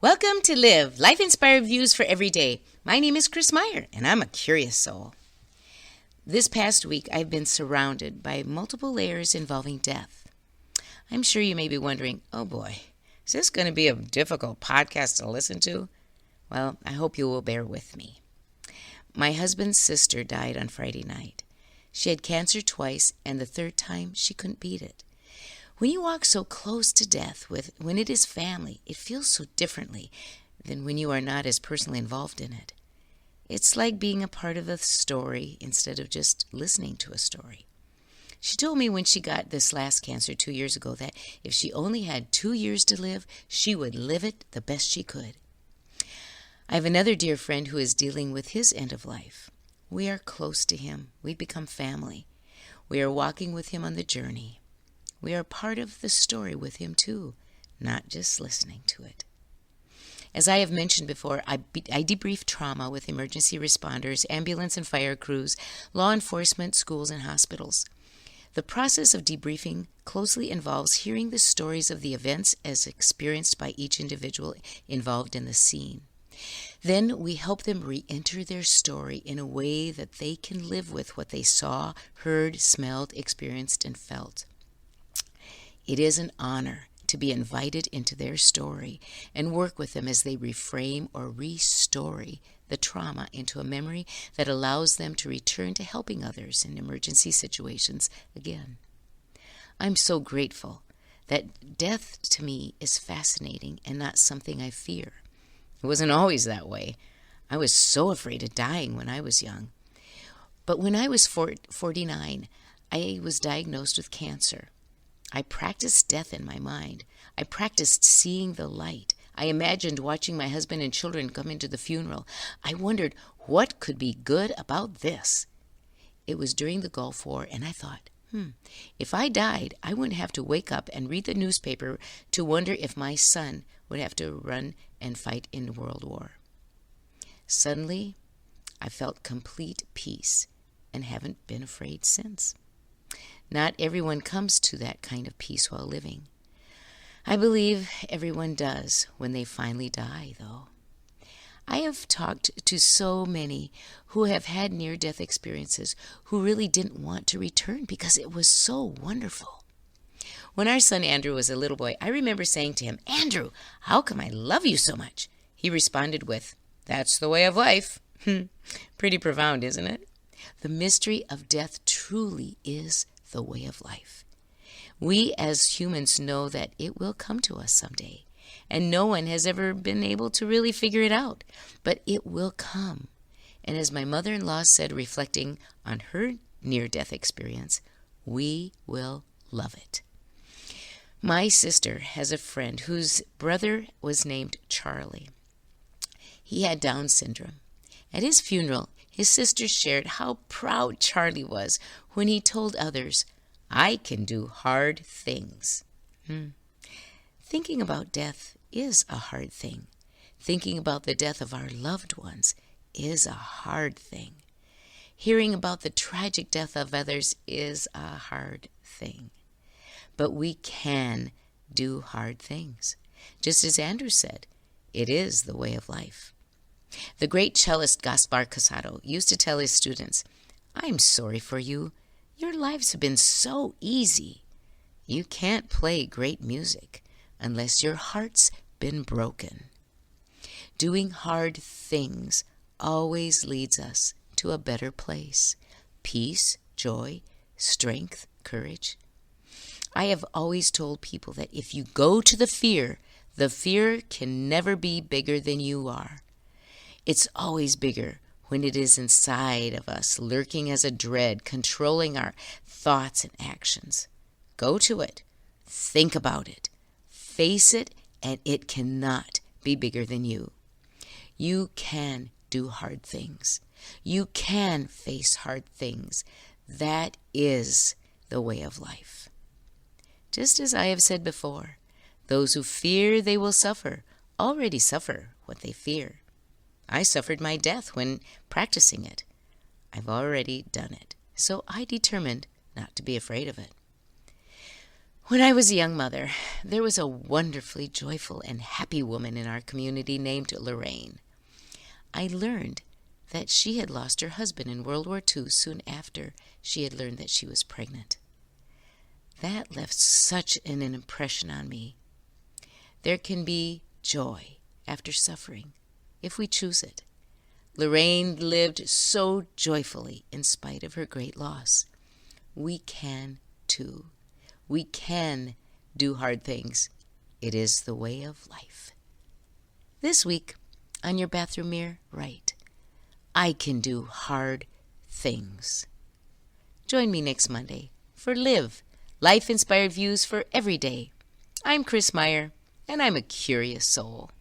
Welcome to Live, life-inspired views for every day. My name is Kris Meyer, and I'm a curious soul. This past week, I've been surrounded by multiple layers involving death. I'm sure you may be wondering, oh boy, is this going to be a difficult podcast to listen to? Well, I hope you will bear with me. My husband's sister died on Friday night. She had cancer twice, and the third time she couldn't beat it. When you walk so close to death when it is family, it feels so differently than when you are not as personally involved in it. It's like being a part of a story instead of just listening to a story. She told me when she got this last cancer 2 years ago that if she only had 2 years to live, she would live it the best she could. I have another dear friend who is dealing with his end of life. We are close to him. We've become family. We are walking with him on the journey. We are part of the story with him too, not just listening to it. As I have mentioned before, I debrief trauma with emergency responders, ambulance and fire crews, law enforcement, schools, and hospitals. The process of debriefing closely involves hearing the stories of the events as experienced by each individual involved in the scene. Then we help them re-enter their story in a way that they can live with what they saw, heard, smelled, experienced, and felt. It is an honor to be invited into their story and work with them as they reframe or restory the trauma into a memory that allows them to return to helping others in emergency situations again. I'm so grateful that death to me is fascinating and not something I fear. It wasn't always that way. I was so afraid of dying when I was young. But when I was 49, I was diagnosed with cancer. I practiced death in my mind. I practiced seeing the light. I imagined watching my husband and children come into the funeral. I wondered what could be good about this. It was during the Gulf War, and I thought, if I died, I wouldn't have to wake up and read the newspaper to wonder if my son would have to run and fight in World War. Suddenly, I felt complete peace and haven't been afraid since. Not everyone comes to that kind of peace while living. I believe everyone does when they finally die, though. I have talked to so many who have had near-death experiences who really didn't want to return because it was so wonderful. When our son Andrew was a little boy, I remember saying to him, "Andrew, how come I love you so much?" He responded with, "That's the way of life." Pretty profound, isn't it? The mystery of death truly is the way of life. We as humans know that it will come to us someday, and no one has ever been able to really figure it out, but it will come. And as my mother-in-law said, reflecting on her near-death experience, we will love it. My sister has a friend whose brother was named Charlie. He had Down syndrome. At his funeral, his sister shared how proud Charlie was when he told others, "I can do hard things." Thinking about death is a hard thing. Thinking about the death of our loved ones is a hard thing. Hearing about the tragic death of others is a hard thing. But we can do hard things. Just as Andrew said, it is the way of life. The great cellist Gaspar Casado used to tell his students, "I'm sorry for you. Your lives have been so easy. You can't play great music unless your heart's been broken." Doing hard things always leads us to a better place. Peace, joy, strength, courage. I have always told people that if you go to the fear can never be bigger than you are. It's always bigger when it is inside of us, lurking as a dread, controlling our thoughts and actions. Go to it. Think about it. Face it, and it cannot be bigger than you. You can do hard things. You can face hard things. That is the way of life. Just as I have said before, those who fear they will suffer already suffer what they fear. I suffered my death when practicing it. I've already done it, so I determined not to be afraid of it. When I was a young mother, there was a wonderfully joyful and happy woman in our community named Lorraine. I learned that she had lost her husband in World War II soon after she had learned that she was pregnant. That left such an impression on me. There can be joy after suffering, if we choose it. Lorraine lived so joyfully in spite of her great loss. We can too. We can do hard things. It is the way of life. This week, on your bathroom mirror, write, I can do hard things. Join me next Monday for Live, Life-Inspired Views for Every Day. I'm Kris Meyer, and I'm a curious soul.